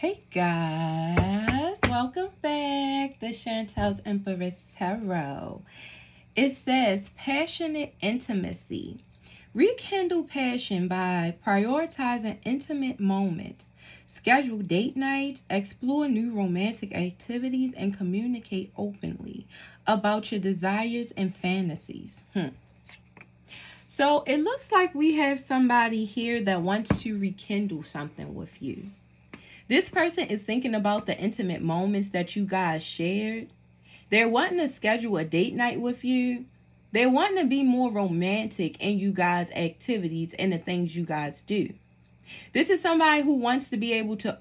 Hey guys, welcome back to Chantel's Empress Tarot. It says passionate intimacy. Rekindle passion by prioritizing intimate moments. Schedule date nights, explore new romantic activities, and communicate openly about your desires and fantasies. So it looks like we have somebody here that wants to rekindle something with you. This person is thinking about the intimate moments that you guys shared. They're wanting to schedule a date night with you. They're wanting to be more romantic in you guys' activities and the things you guys do. This is somebody who wants to be able to,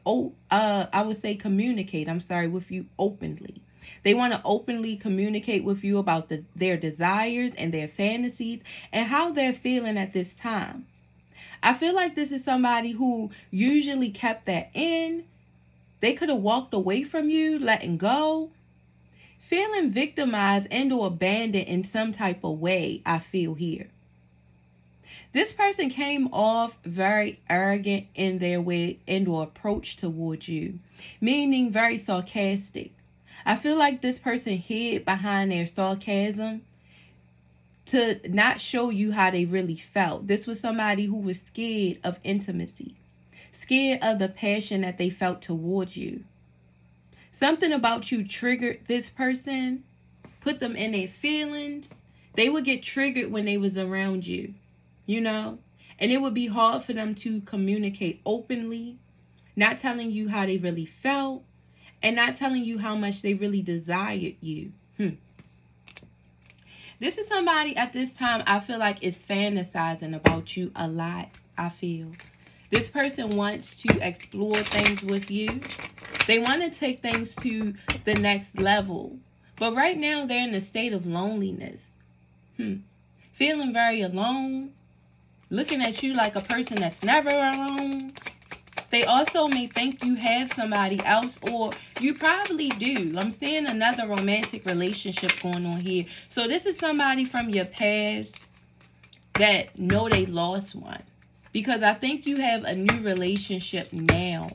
communicate, with you openly. They want to openly communicate with you about their desires and their fantasies and how they're feeling at this time. I feel like this is somebody who usually kept that in. They could have walked away from you, letting go. Feeling victimized and or abandoned in some type of way, I feel here. This person came off very arrogant in their way and or approach towards you, meaning very sarcastic. I feel like this person hid behind their sarcasm to not show you how they really felt. This was somebody who was scared of intimacy, scared of the passion that they felt towards you. Something about you triggered this person, put them in their feelings. They would get triggered when they was around you, and it would be hard for them to communicate openly, not telling you how they really felt, and not telling you how much they really desired you. This is somebody at this time I feel like is fantasizing about you a lot, I feel. This person wants to explore things with you. They want to take things to the next level. But right now they're in a state of loneliness. Feeling very alone. Looking at you like a person that's never alone. They also may think you have somebody else, or you probably do. I'm seeing another romantic relationship going on here. So this is somebody from your past that know they lost one. Because I think you have a new relationship now,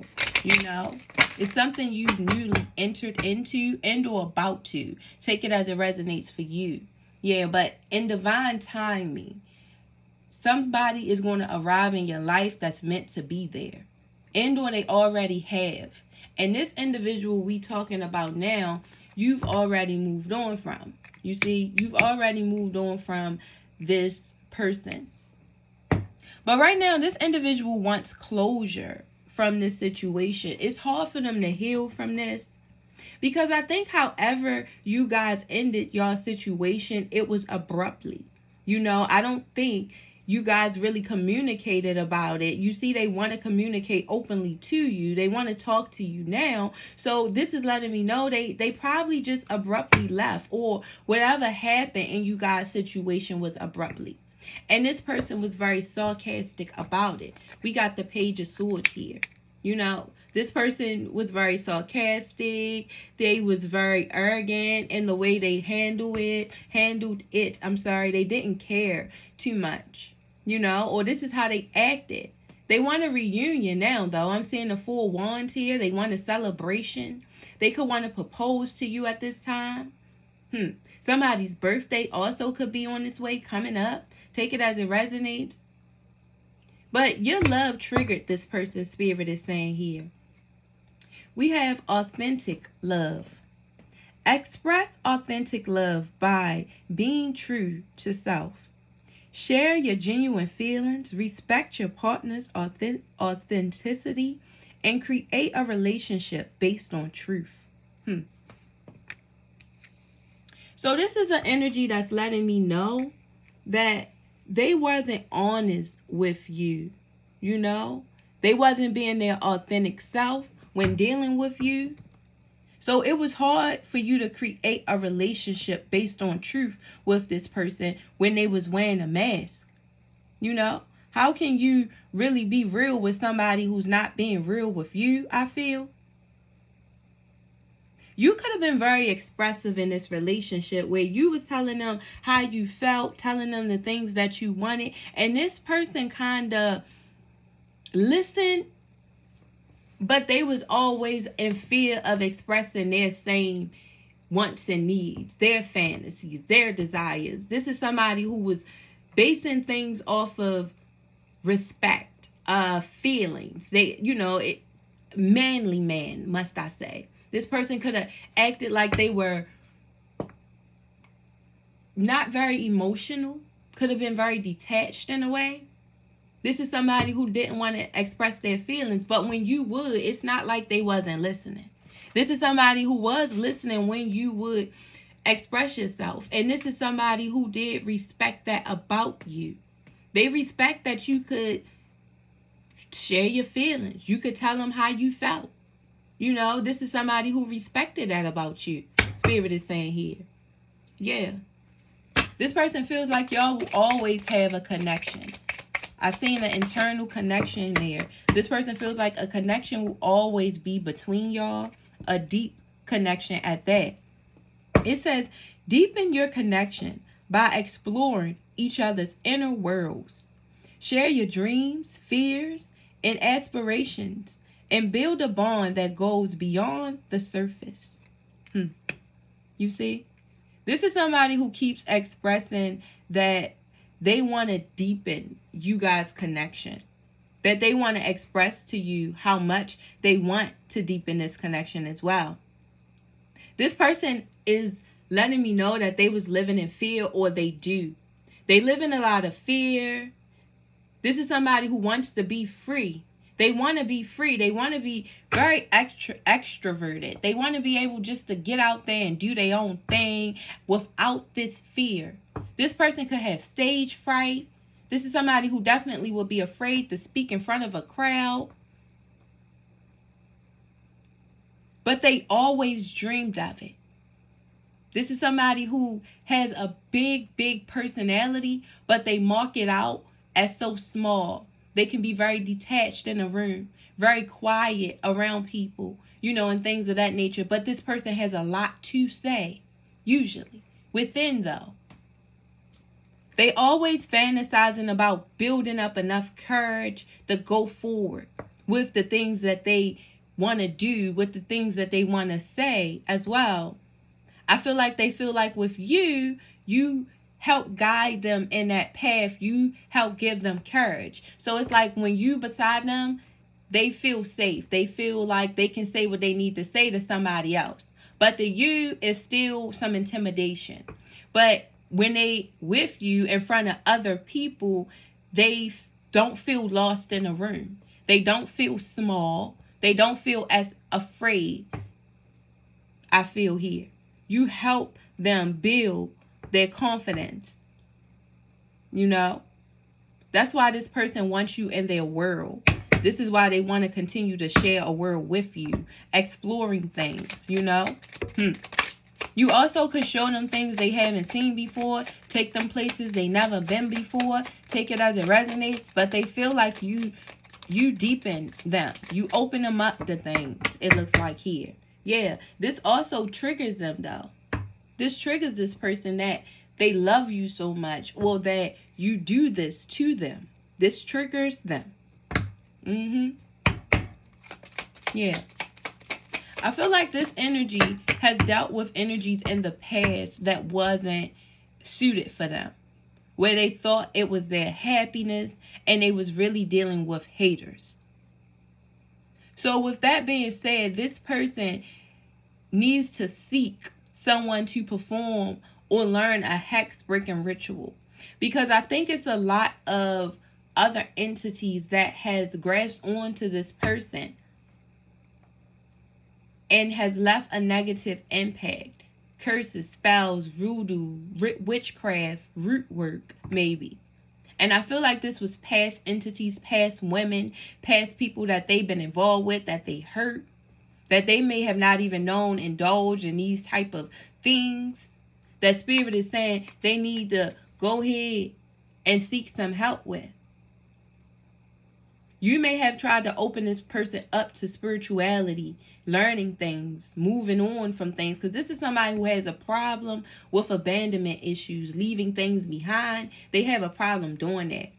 It's something you've newly entered into and or about to. Take it as it resonates for you. Yeah, but in divine timing, somebody is going to arrive in your life that's meant to be there. And or they already have. And this individual we talking about now, you've already moved on from. You see, you've already moved on from this person. But right now, this individual wants closure from this situation. It's hard for them to heal from this. Because I think however you guys ended your situation, it was abruptly. I don't think you guys really communicated about it. You see, they want to communicate openly to you. They want to talk to you now. So this is letting me know they probably just abruptly left, or whatever happened in you guys' situation was abruptly. And this person was very sarcastic about it. We got the Page of Swords here. This person was very sarcastic. They was very arrogant in the way they handled it. They didn't care too much, or this is how they acted. They want a reunion now, though. I'm seeing the Four Wands here. They want a celebration. They could want to propose to you at this time. Somebody's birthday also could be on its way coming up. Take it as it resonates. But your love triggered this person's spirit is saying here. We have authentic love. Express authentic love by being true to self. Share your genuine feelings, respect your partner's authenticity, and create a relationship based on truth. So this is an energy that's letting me know that they wasn't honest with you, They wasn't being their authentic self when dealing with you. So it was hard for you to create a relationship based on truth with this person when they was wearing a mask. How can you really be real with somebody who's not being real with you, I feel? You could have been very expressive in this relationship where you was telling them how you felt, telling them the things that you wanted. And this person kind of listened But they was always in fear of expressing their same wants and needs, their fantasies, their desires. This is somebody who was basing things off of respect, feelings. They, manly man, must I say. This person could have acted like they were not very emotional, could have been very detached in a way. This is somebody who didn't want to express their feelings, but when you would, it's not like they wasn't listening. This is somebody who was listening when you would express yourself. And this is somebody who did respect that about you. They respect that you could share your feelings. You could tell them how you felt. This is somebody who respected that about you. Spirit is saying here. Yeah. This person feels like y'all will always have a connection. I seen an internal connection there. This person feels like a connection will always be between y'all. A deep connection at that. It says, deepen your connection by exploring each other's inner worlds. Share your dreams, fears, and aspirations, and build a bond that goes beyond the surface. You see? This is somebody who keeps expressing that they want to deepen you guys' connection. That they want to express to you how much they want to deepen this connection as well. This person is letting me know that they was living in fear, or they do. They live in a lot of fear. This is somebody who wants to be free. They want to be free. They want to be very extroverted. They want to be able just to get out there and do their own thing without this fear. This person could have stage fright. This is somebody who definitely will be afraid to speak in front of a crowd. But they always dreamed of it. This is somebody who has a big, big personality, but they mark it out as so small. They can be very detached in a room, very quiet around people, and things of that nature. But this person has a lot to say, usually. Within, though. They always fantasizing about building up enough courage to go forward with the things that they want to do, with the things that they want to say as well. I feel like with you, you help guide them in that path. You help give them courage. So it's like when you beside them, they feel safe. They feel like they can say what they need to say to somebody else. But the you is still some intimidation. But when they with you in front of other people, they don't feel lost in a room. They don't feel small. They don't feel as afraid. I feel here. You help them build their confidence. That's why this person wants you in their world. This is why they want to continue to share a world with you, exploring things, You also could show them things they haven't seen before, take them places they never been before, take it as it resonates, but they feel like you deepen them. You open them up to things, it looks like here. Yeah, this also triggers them, though. This triggers this person that they love you so much, or that you do this to them. This triggers them. Yeah. I feel like this energy has dealt with energies in the past that wasn't suited for them, where they thought it was their happiness and they was really dealing with haters. So with that being said, this person needs to seek someone to perform or learn a hex breaking ritual, because I think it's a lot of other entities that has grasped onto this person and has left a negative impact. Curses, spells, voodoo, witchcraft, root work, maybe. And I feel like this was past entities, past women, past people that they've been involved with, that they hurt, that they may have not even known indulge in these type of things. That Spirit is saying they need to go ahead and seek some help with. You may have tried to open this person up to spirituality, learning things, moving on from things. Because this is somebody who has a problem with abandonment issues, leaving things behind. They have a problem doing that.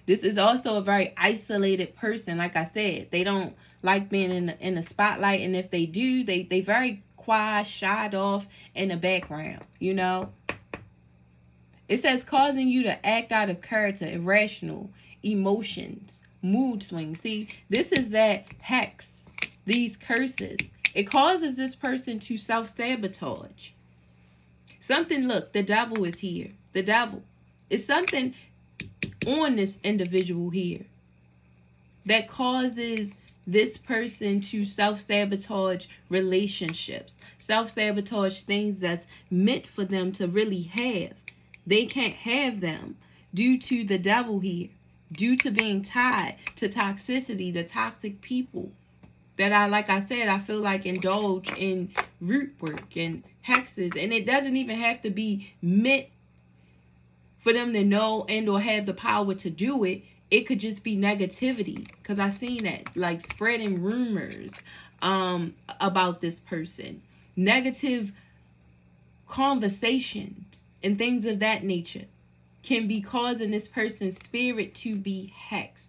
This is also a very isolated person. Like I said, they don't like being in the spotlight, and if they do, they very quiet, shied off in the background, you know. It says causing you to act out of character, irrational emotions, mood swings. See, this is that hex, these curses. It causes this person to self-sabotage. Something, look, the devil is here. The devil. It's something on this individual here that causes this person to self-sabotage relationships, self-sabotage things that's meant for them to really have. They can't have them due to the devil here, due to being tied to toxicity, the toxic people that like I said, I feel like indulge in root work and hexes. And it doesn't even have to be meant for them to know and or have the power to do it. It could just be negativity, because I seen that, like spreading rumors about this person, negative conversations and things of that nature can be causing this person's spirit to be hexed,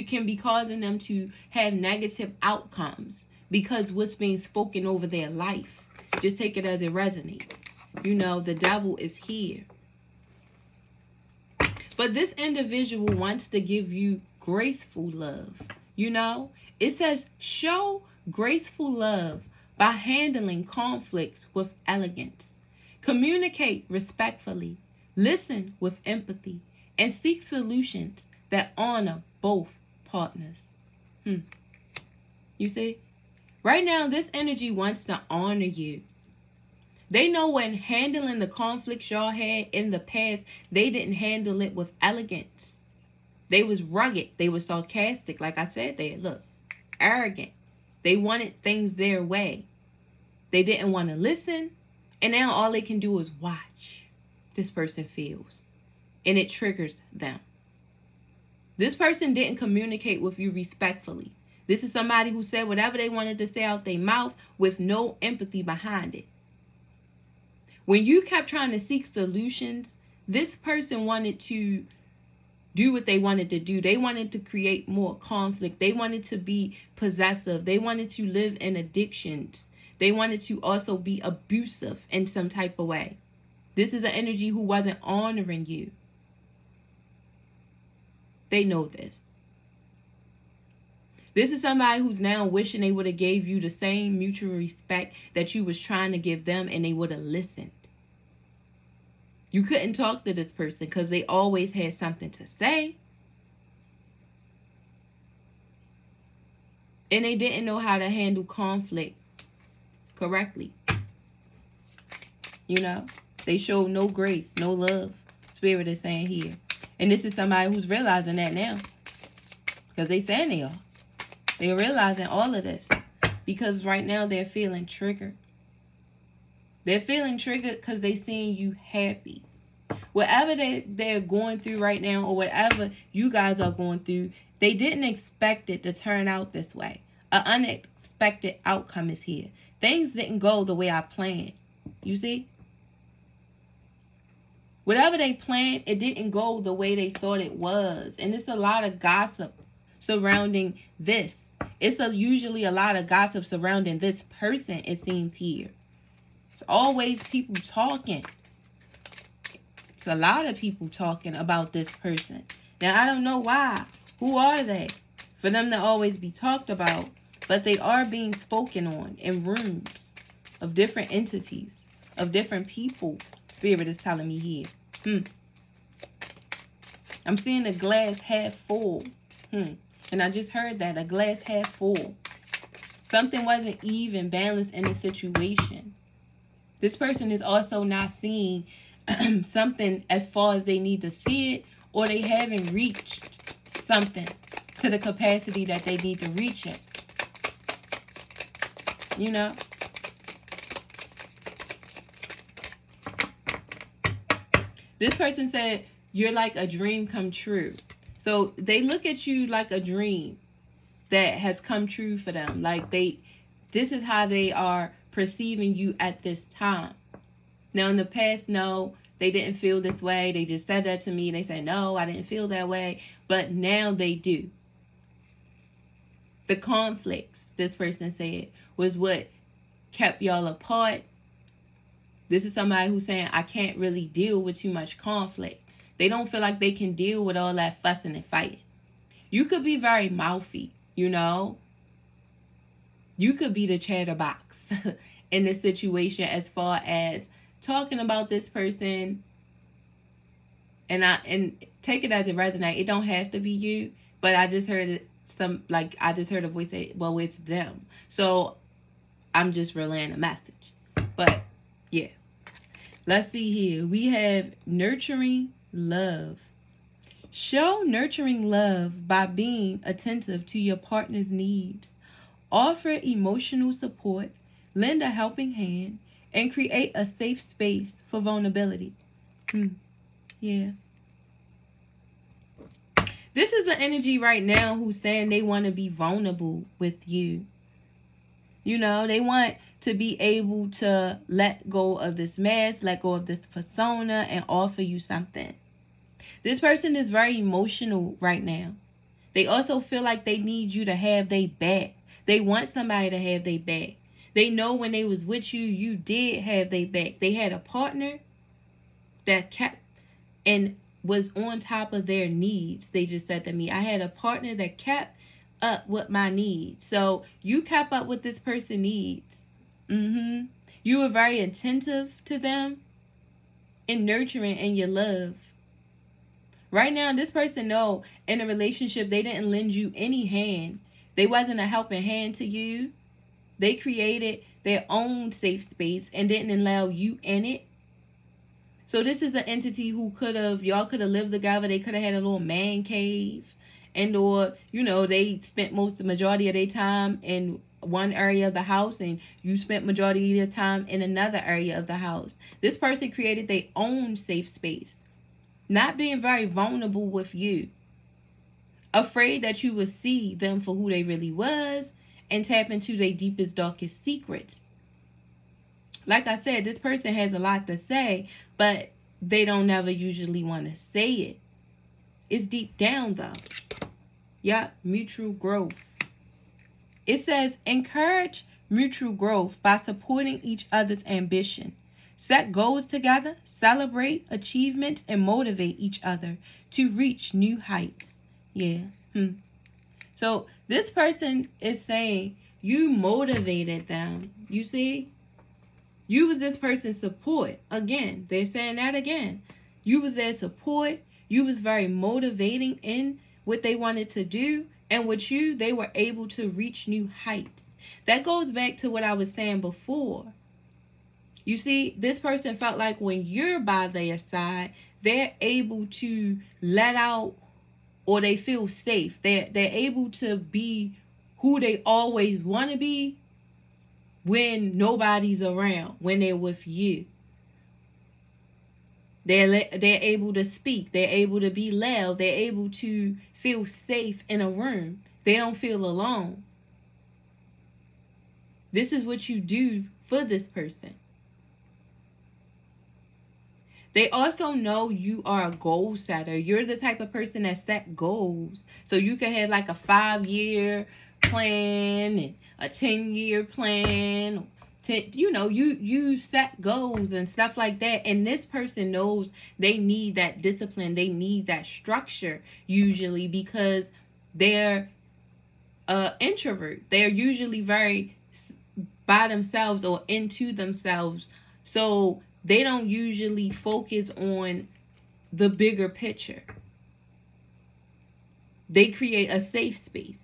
can be causing them to have negative outcomes because what's being spoken over their life. Just take it as it resonates. You know, the devil is here. But this individual wants to give you graceful love. You know, it says show graceful love by handling conflicts with elegance. Communicate respectfully, listen with empathy, and seek solutions that honor both partners. You see? Right now, this energy wants to honor you. They know when handling the conflicts y'all had in the past, they didn't handle it with elegance. They was rugged. They was sarcastic. Like I said there, look, arrogant. They wanted things their way. They didn't want to listen. And now all they can do is watch this person feels. And it triggers them. This person didn't communicate with you respectfully. This is somebody who said whatever they wanted to say out their mouth with no empathy behind it. When you kept trying to seek solutions, this person wanted to do what they wanted to do. They wanted to create more conflict. They wanted to be possessive. They wanted to live in addictions. They wanted to also be abusive in some type of way. This is an energy who wasn't honoring you. They know this. This is somebody who's now wishing they would have gave you the same mutual respect that you was trying to give them, and they would have listened. You couldn't talk to this person because they always had something to say. And they didn't know how to handle conflict correctly. You know, they showed no grace, no love. Spirit is saying here. And this is somebody who's realizing that now. Because they saying they are. They're realizing all of this. Because right now they're feeling triggered. They're feeling triggered because they're seeing you happy. Whatever they're going through right now, or whatever you guys are going through, they didn't expect it to turn out this way. An unexpected outcome is here. Things didn't go the way I planned. You see? Whatever they planned, it didn't go the way they thought it was. And it's a lot of gossip surrounding this. It's usually a lot of gossip surrounding this person, it seems here. It's always people talking. It's a lot of people talking about this person. Now, I don't know why. Who are they? For them to always be talked about. But they are being spoken on in rooms of different entities, of different people. Spirit is telling me here. I'm seeing a glass half full. And I just heard that, a glass half full. Something wasn't even balanced in the situation. This person is also not seeing something as far as they need to see it, or they haven't reached something to the capacity that they need to reach it. You know? This person said, you're like a dream come true. So they look at you like a dream that has come true for them. Like this is how they are perceiving you at this time. Now in the past, no, they didn't feel this way. They just said that to me. They said, no, I didn't feel that way. But now they do. The conflicts, this person said, was what kept y'all apart. This is somebody who's saying, I can't really deal with too much conflict. They don't feel like they can deal with all that fussing and fighting. You could be very mouthy, you know. You could be the chatterbox in this situation as far as talking about this person. And take it as it resonates. It don't have to be you, but I just heard I just heard a voice say, well, it's them. So I'm just relaying a message. But yeah. Let's see here. We have nurturing love. Show nurturing love by being attentive to your partner's needs. Offer emotional support, lend a helping hand, and create a safe space for vulnerability. Yeah. This is an energy right now who's saying they want to be vulnerable with you. You know, they want to be able to let go of this mask, let go of this persona, and offer you something. This person is very emotional right now. They also feel like they need you to have their back. They want somebody to have their back. They know when they was with you, you did have their back. They had a partner that kept and was on top of their needs. They just said to me, I had a partner that kept up with my needs. So you kept up with this person's needs. You were very attentive to them and nurturing in your love. Right now, this person know in a relationship they didn't lend you any hand. They wasn't a helping hand to you. They created their own safe space and didn't allow you in it. So this is an entity who y'all could have lived together. They could have had a little man cave. And or, you know, they spent the majority of their time in one area of the house and you spent majority of your time in another area of the house. This person created their own safe space. Not being very vulnerable with you. Afraid that you would see them for who they really was and tap into their deepest, darkest secrets. Like I said, this person has a lot to say, but they don't never usually want to say it. It's deep down though. Yep, mutual growth. It says, encourage mutual growth by supporting each other's ambition. Set goals together, celebrate achievements, and motivate each other to reach new heights. Yeah. So this person is saying you motivated them. You see? You was this person's support. Again, they're saying that again. You was their support. You was very motivating in what they wanted to do. And with you, they were able to reach new heights. That goes back to what I was saying before. You see, this person felt like when you're by their side, they're able to let out or they feel safe. They're able to be who they always want to be when nobody's around, when they're with you. They're able to speak. They're able to be loud. They're able to feel safe in a room. They don't feel alone. This is what you do for this person. They also know you are a goal setter. You're the type of person that set goals. So you can have like a 5-year plan and a 10-year plan. You set goals and stuff like that. And this person knows they need that discipline. They need that structure usually because they're introvert. They're usually very by themselves or into themselves. So they don't usually focus on the bigger picture. They create a safe space.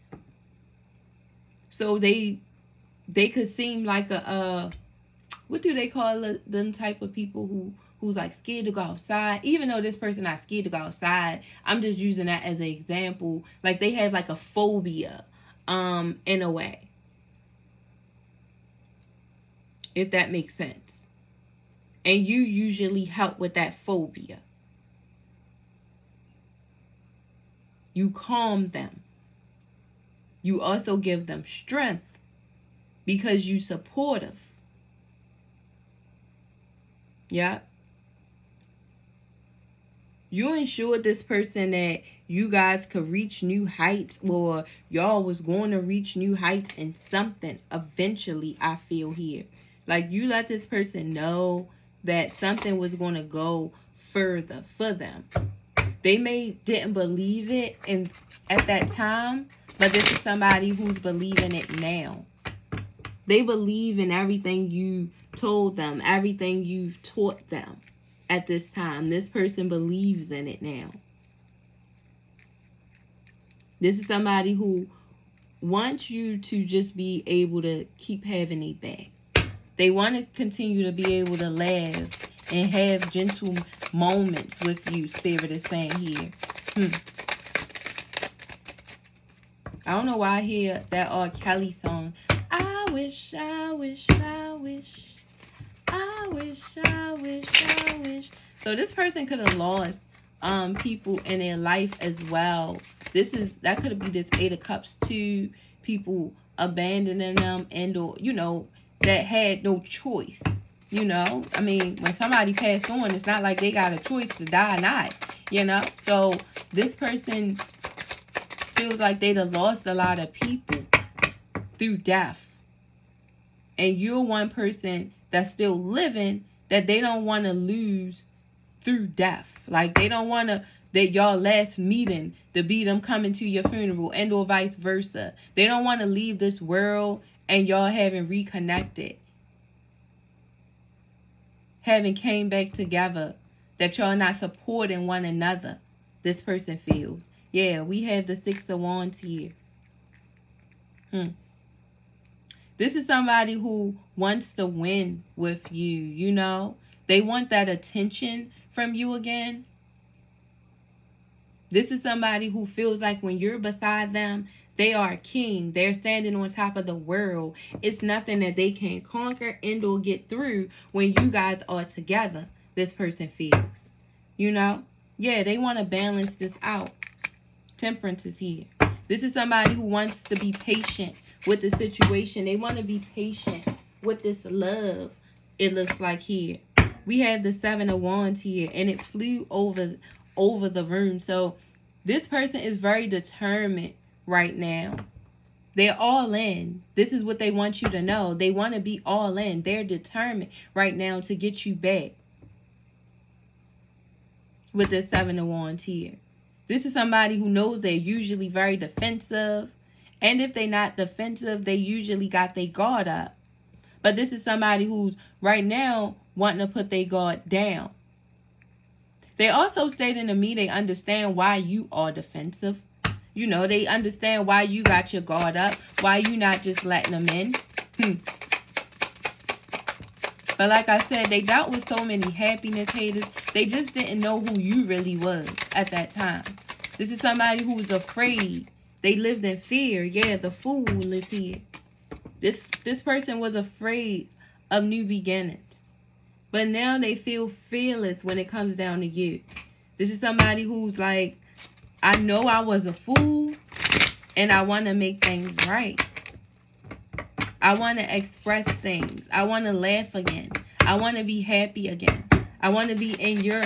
So they could seem like what do they call them type of people who's like scared to go outside? Even though this person not scared to go outside, I'm just using that as an example. Like they have like a phobia, in a way. If that makes sense. And you usually help with that phobia. You calm them. You also give them strength because you supportive. Yeah. You ensured this person that you guys could reach new heights, or y'all was going to reach new heights in something eventually, I feel here. Like, you let this person know that something was going to go further for them. They didn't believe it at that time, but this is somebody who's believing it now. They believe in everything you told them, everything you've taught them at this time. This person believes in it now. This is somebody who wants you to just be able to keep having a back. They want to continue to be able to laugh and have gentle moments with you, Spirit is saying here. I don't know why I hear that R. Kelly song. I wish, I wish, I wish, I wish, I wish, I wish. So this person could have lost people in their life as well. That could be this Eight of Cups too. People abandoning them, and or that had no choice. I mean, when somebody passed on, it's not like they got a choice to die or not. So this person feels like they'd have lost a lot of people through death. And you're one person that's still living that they don't want to lose through death. Like, they don't want that y'all last meeting to be them coming to your funeral, and or vice versa. They don't want to leave this world and y'all having reconnected, having came back together, that y'all not supporting one another. This person feels. Yeah, we have the Six of Wands here. This is somebody who wants to win with you, They want that attention from you again. This is somebody who feels like when you're beside them, they are a king. They're standing on top of the world. It's nothing that they can't conquer and or get through when you guys are together, this person feels. Yeah, they want to balance this out. Temperance is here. This is somebody who wants to be patient with the situation. They want to be patient with this love, it looks like here. We have the Seven of Wands here, and it flew over the room. So this person is very determined right now. They're all in. This is what they want you to know. They want to be all in. They're determined right now to get you back with the Seven of Wands here. This is somebody who knows they're usually very defensive. And if they're not defensive, they usually got their guard up. But this is somebody who's right now wanting to put their guard down. They also stating to me they understand why you are defensive. They understand why you got your guard up, why you not just letting them in. But like I said, they dealt with so many happiness haters. They just didn't know who you really was at that time. This is somebody who was afraid. They lived in fear. Yeah, the Fool is here. This person was afraid of new beginnings. But now they feel fearless when it comes down to you. This is somebody who's like, I know I was a fool, and I want to make things right. I want to express things. I want to laugh again. I want to be happy again. I want to be in your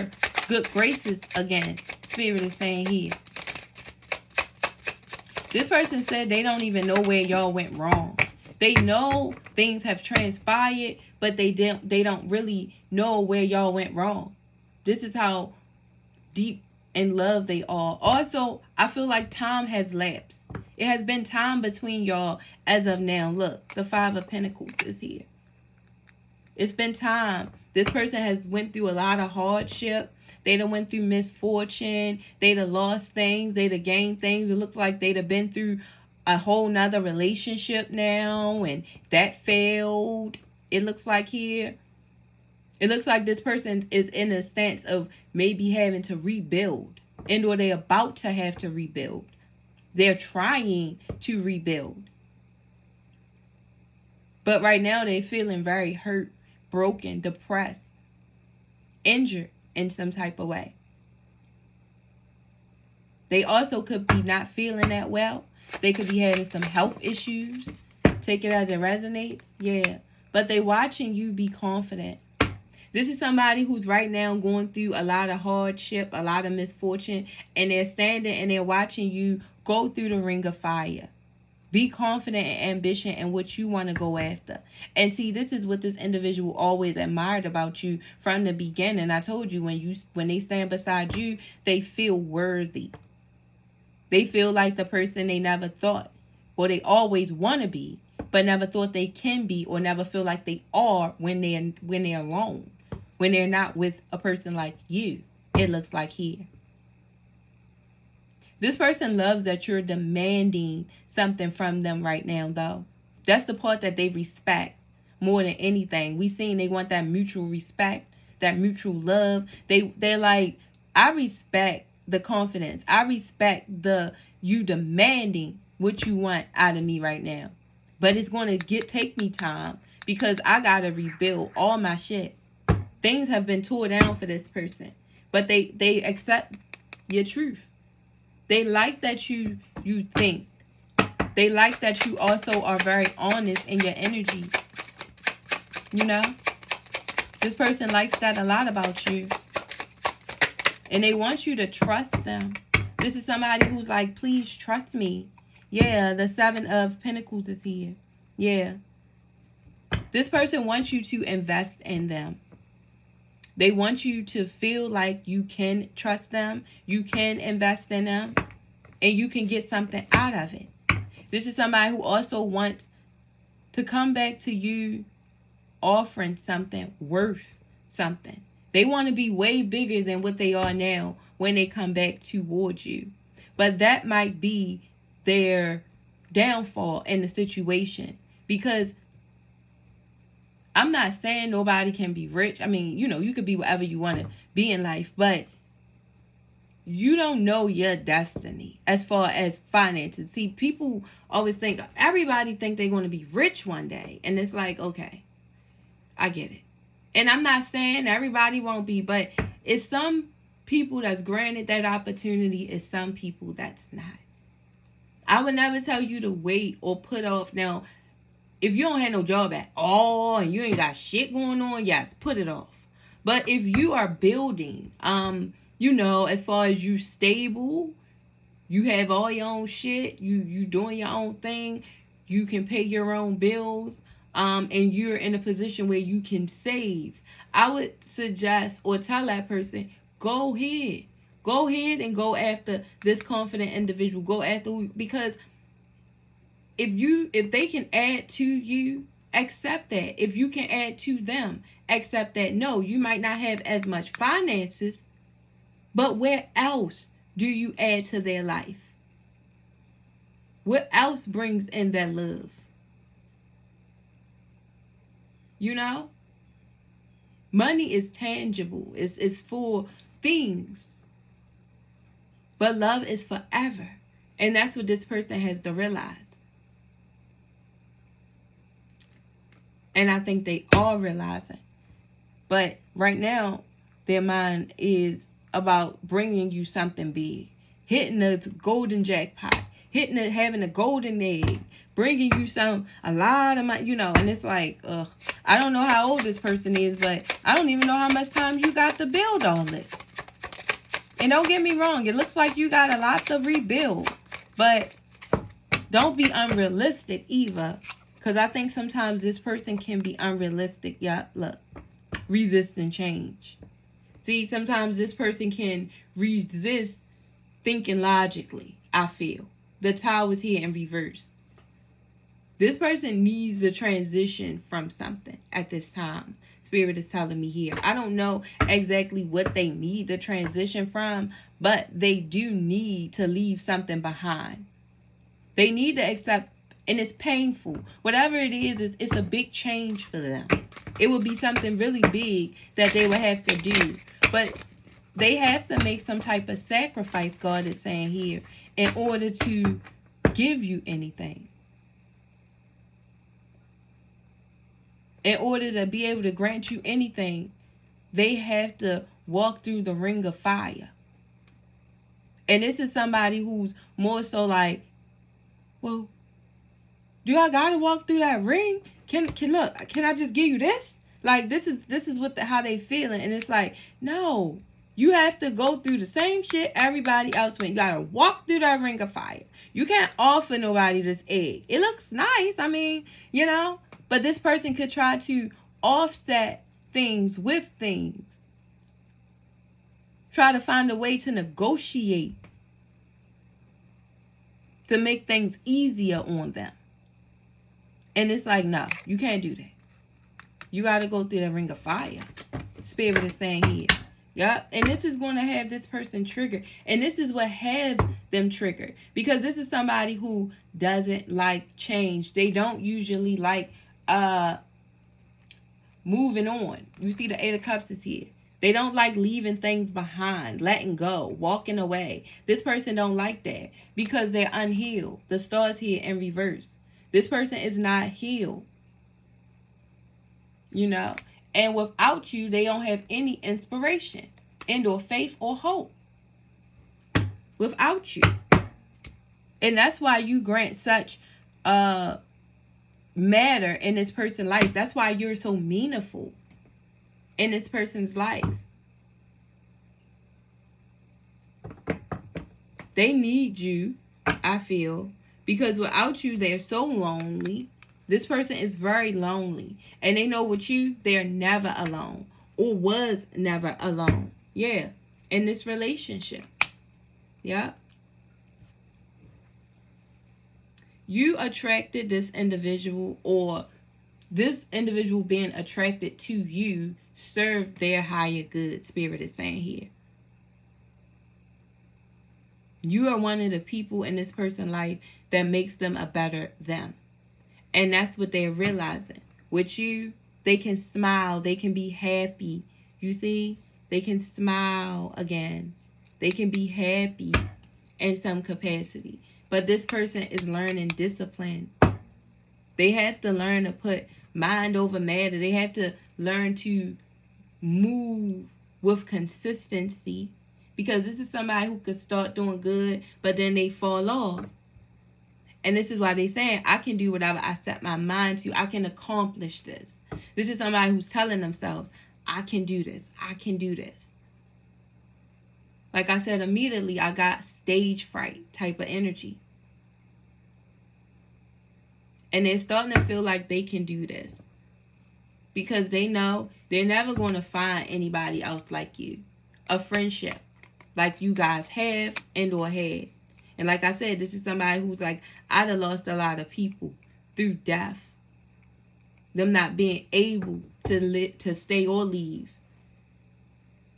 good graces again. Spirit is saying here. This person said they don't even know where y'all went wrong. They know things have transpired, but they don't really know where y'all went wrong. This is how deep in love they are. Also, I feel like time has lapsed. It has been time between y'all as of now. Look, the Five of Pentacles is here. It's been time. This person has went through a lot of hardship. They done went through misfortune. They done lost things. They done gained things. It looks like they done been through a whole nother relationship now, and that failed. It looks like here. It looks like this person is in a stance of maybe having to rebuild, and or they're about to have to rebuild. They're trying to rebuild. But right now they're feeling very hurt, broken, depressed, injured in some type of way. They also could be not feeling that well. They could be having some health issues. Take it as it resonates. Yeah. But they watching you be confident. This is somebody who's right now going through a lot of hardship, a lot of misfortune, and they're standing and they're watching you go through the ring of fire. Be confident and ambition in what you want to go after. And see, this is what this individual always admired about you from the beginning. I told you, when they stand beside you, they feel worthy. They feel like the person they never thought, or they always want to be, but never thought they can be, or never feel like they are when they're alone, when they're not with a person like you. It looks like here. This person loves that you're demanding something from them right now, though. That's the part that they respect more than anything. We seen they want that mutual respect, that mutual love. They're like, I respect the confidence. I respect you demanding what you want out of me right now. But it's going to take me time because I got to rebuild all my shit. Things have been tore down for this person. But they accept your truth. They like that you think. They like that you also are very honest in your energy. You know? This person likes that a lot about you. And they want you to trust them. This is somebody who's like, please trust me. Yeah, the 7 of Pentacles is here. Yeah. This person wants you to invest in them. They want you to feel like you can trust them, you can invest in them, and you can get something out of it. This is somebody who also wants to come back to you offering something worth something. They want to be way bigger than what they are now when they come back towards you. But that might be their downfall in the situation, because I'm not saying nobody can be rich. I mean, you could be whatever you want to be in life, but you don't know your destiny as far as finances. See, people always think, everybody think they're going to be rich one day. And it's like, okay, I get it. And I'm not saying everybody won't be, but it's some people that's granted that opportunity, it's some people that's not. I would never tell you to wait or put off. Now, if you don't have no job at all and you ain't got shit going on, yes, put it off. But if you are building, as far as you stable, you have all your own shit, you doing your own thing, you can pay your own bills, and you're in a position where you can save, I would suggest or tell that person, go ahead. Go ahead and go after this confident individual. Go after, because if they can add to you, accept that. If you can add to them, accept that. No, you might not have as much finances, but where else do you add to their life? What else brings in that love? Money is tangible. It's for things. But love is forever. And that's what this person has to realize. And I think they all realize it. But right now, their mind is about bringing you something big. Hitting the golden jackpot. Having a golden egg. Bringing you a lot of money, and it's like, I don't know how old this person is, but I don't even know how much time you got to build all this. And don't get me wrong, it looks like you got a lot to rebuild. But don't be unrealistic either. Because I think sometimes this person can be unrealistic. Yeah, look. Resisting change. See, sometimes this person can resist thinking logically, I feel. The Tower is here in reverse. This person needs a transition from something at this time. Spirit is telling me here. I don't know exactly what they need the transition from, but they do need to leave something behind. They need to accept, and it's painful. Whatever it is, it's a big change for them. It would be something really big that they would have to do. But they have to make some type of sacrifice, God is saying here, in order to give you anything. In order to be able to grant you anything, they have to walk through the ring of fire. And this is somebody who's more so like, well, do I gotta walk through that ring? Can I just give you this? Like, this is what how they feeling. And it's like, no. You have to go through the same shit everybody else went. You gotta walk through that ring of fire. You can't offer nobody this egg. It looks nice. I mean, you know. But this person could try to offset things with things. Try to find a way to negotiate. To make things easier on them. And it's like, no, you can't do that. You got to go through the ring of fire. Spirit is saying here. Yep. And this is going to have this person triggered. And this is what have them triggered. Because this is somebody who doesn't like change. They don't usually like moving on. You see the Eight of Cups is here. They don't like leaving things behind, letting go, walking away. This person don't like that because they're unhealed. The star's here in reverse. This person is not healed. You know, and without you, they don't have any inspiration and or faith or hope. Without you. And that's why you grant such matter in this person's life. That's why you're so meaningful in this person's life. They need you, I feel, because without you, they're so lonely. This person is very lonely. And they know with you, they're never alone. Or was never alone. Yeah. In this relationship. Yeah. You attracted this individual, or this individual being attracted to you served their higher good, Spirit is saying here. You are one of the people in this person's life that makes them a better them. And that's what they're realizing. With you, they can smile. They can be happy. You see? They can smile again. They can be happy in some capacity. But this person is learning discipline. They have to learn to put mind over matter. They have to learn to move with consistency. Because this is somebody who could start doing good, but then they fall off. And this is why they're saying, I can do whatever I set my mind to. I can accomplish this. This is somebody who's telling themselves, I can do this. I can do this. Like I said, immediately I got stage fright type of energy. And they're starting to feel like they can do this. Because they know they're never going to find anybody else like you. A friendship like you guys have and or had. And like I said, this is somebody who's like, I'd have lost a lot of people through death. Them not being able to stay or leave.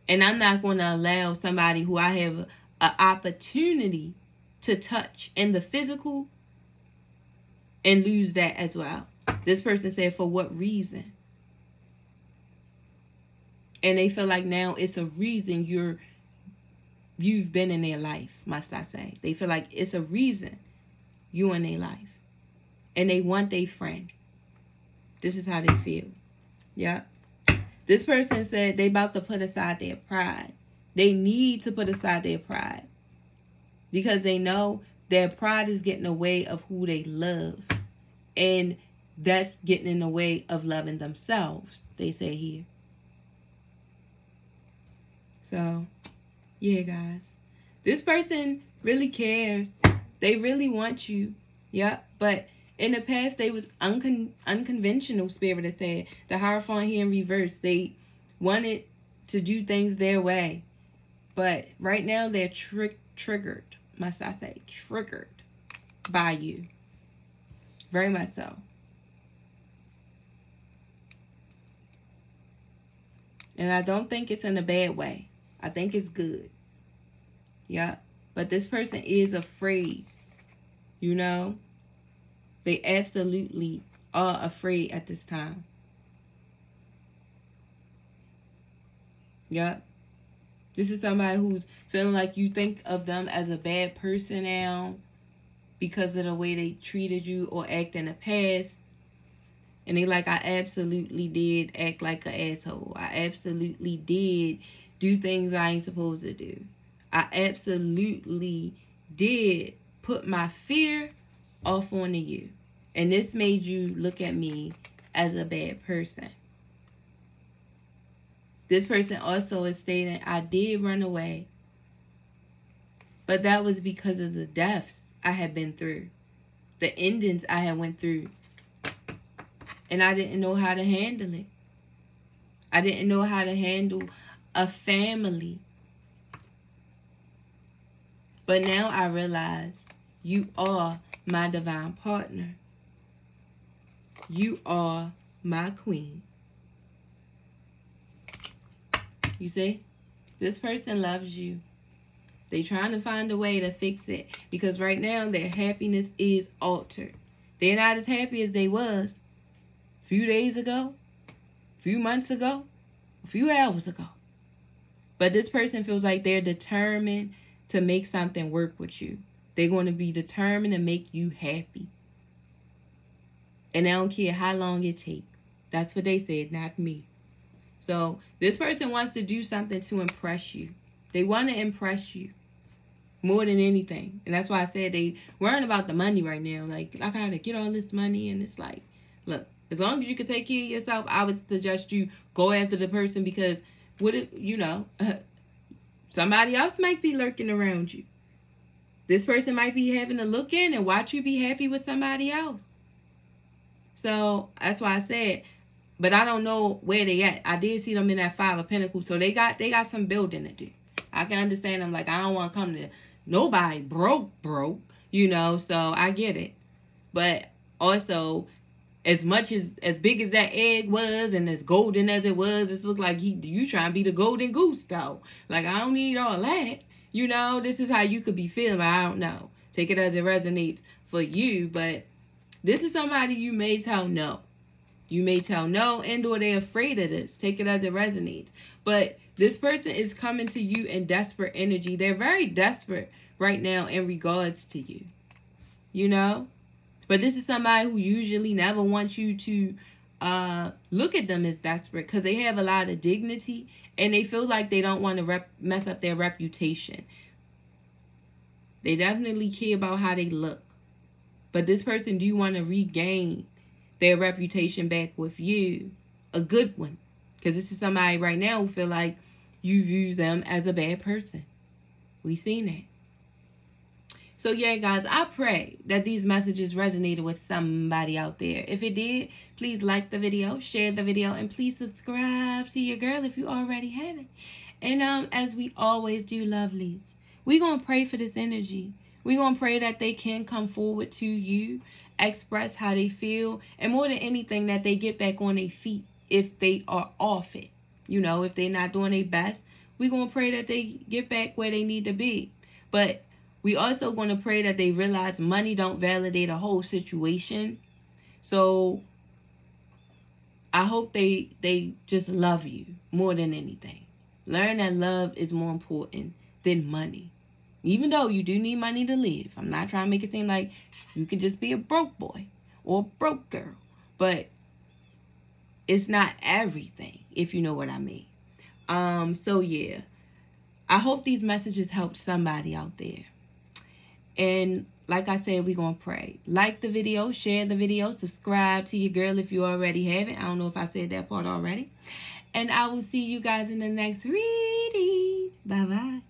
And I'm not going to allow somebody who I have an opportunity to touch in the physical and lose that as well. This person said, for what reason? And they feel like now it's a reason you've been in their life, must I say. They feel like it's a reason you in their life. And they want their friend. This is how they feel. Yeah. This person said they about to put aside their pride. They need to put aside their pride. Because they know their pride is getting in the way of who they love. And that's getting in the way of loving themselves, they say here. So, yeah, guys. This person really cares. They really want you. Yeah. But in the past, they was unconventional, Spirit has said. The Hierophant here in reverse. They wanted to do things their way. But right now, they're triggered. Must I say, triggered by you. Very much so. And I don't think it's in a bad way. I think it's good. Yeah. But this person is afraid. You know? They absolutely are afraid at this time. Yeah. This is somebody who's feeling like you think of them as a bad person now because of the way they treated you or act in the past. And they like, I absolutely did act like an asshole. I absolutely did do things I ain't supposed to do. I absolutely did put my fear off onto you. And this made you look at me as a bad person. This person also is stating, I did run away, but that was because of the deaths I had been through, the endings I had went through, and I didn't know how to handle it. I didn't know how to handle a family. But now I realize you are my divine partner. You are my queen. You see? This person loves you. They're trying to find a way to fix it. Because right now, their happiness is altered. They're not as happy as they was a few days ago, a few months ago, a few hours ago. But this person feels like they're determined to make something work with you. They're going to be determined to make you happy. And I don't care how long it takes. That's what they said, not me. So this person wants to do something to impress you. They want to impress you more than anything. And that's why I said they worrying about the money right now. Like, I got to get all this money. And it's like, look, as long as you can take care of yourself, I would suggest you go after the person, because what if, somebody else might be lurking around you. This person might be having to look in and watch you be happy with somebody else. So that's why I said, but I don't know where they at. I did see them in that 5 of Pentacles. So they got some building to do. I can understand them. Like, I don't want to come to nobody broke, so I get it. But also, as much as big as that egg was and as golden as it was, it looked like you trying to be the golden goose, though. Like, I don't need all that. This is how you could be feeling, but I don't know. Take it as it resonates for you, but this is somebody you may tell no. You may tell no, and or they're afraid of this. Take it as it resonates. But this person is coming to you in desperate energy. They're very desperate right now in regards to you. But this is somebody who usually never wants you to look at them as desperate, because they have a lot of dignity and they feel like they don't want to mess up their reputation. They definitely care about how they look. But this person do want to regain their reputation back with you. A good one. Because this is somebody right now who feel like you view them as a bad person. We've seen that. So yeah, guys, I pray that these messages resonated with somebody out there. If it did, please like the video, share the video, and please subscribe to your girl if you already haven't. And as we always do, lovelies, we're going to pray for this energy. We're going to pray that they can come forward to you, express how they feel, and more than anything, that they get back on their feet if they are off it. If they're not doing their best, we're going to pray that they get back where they need to be. But we also going to pray that they realize money don't validate a whole situation. So I hope they just love you more than anything. Learn that love is more important than money. Even though you do need money to live. I'm not trying to make it seem like you can just be a broke boy or a broke girl. But it's not everything, if you know what I mean. So yeah. I hope these messages helped somebody out there. And like I said, we're going to pray. Like the video, share the video, subscribe to your girl if you already haven't. I don't know if I said that part already. And I will see you guys in the next reading. Bye-bye.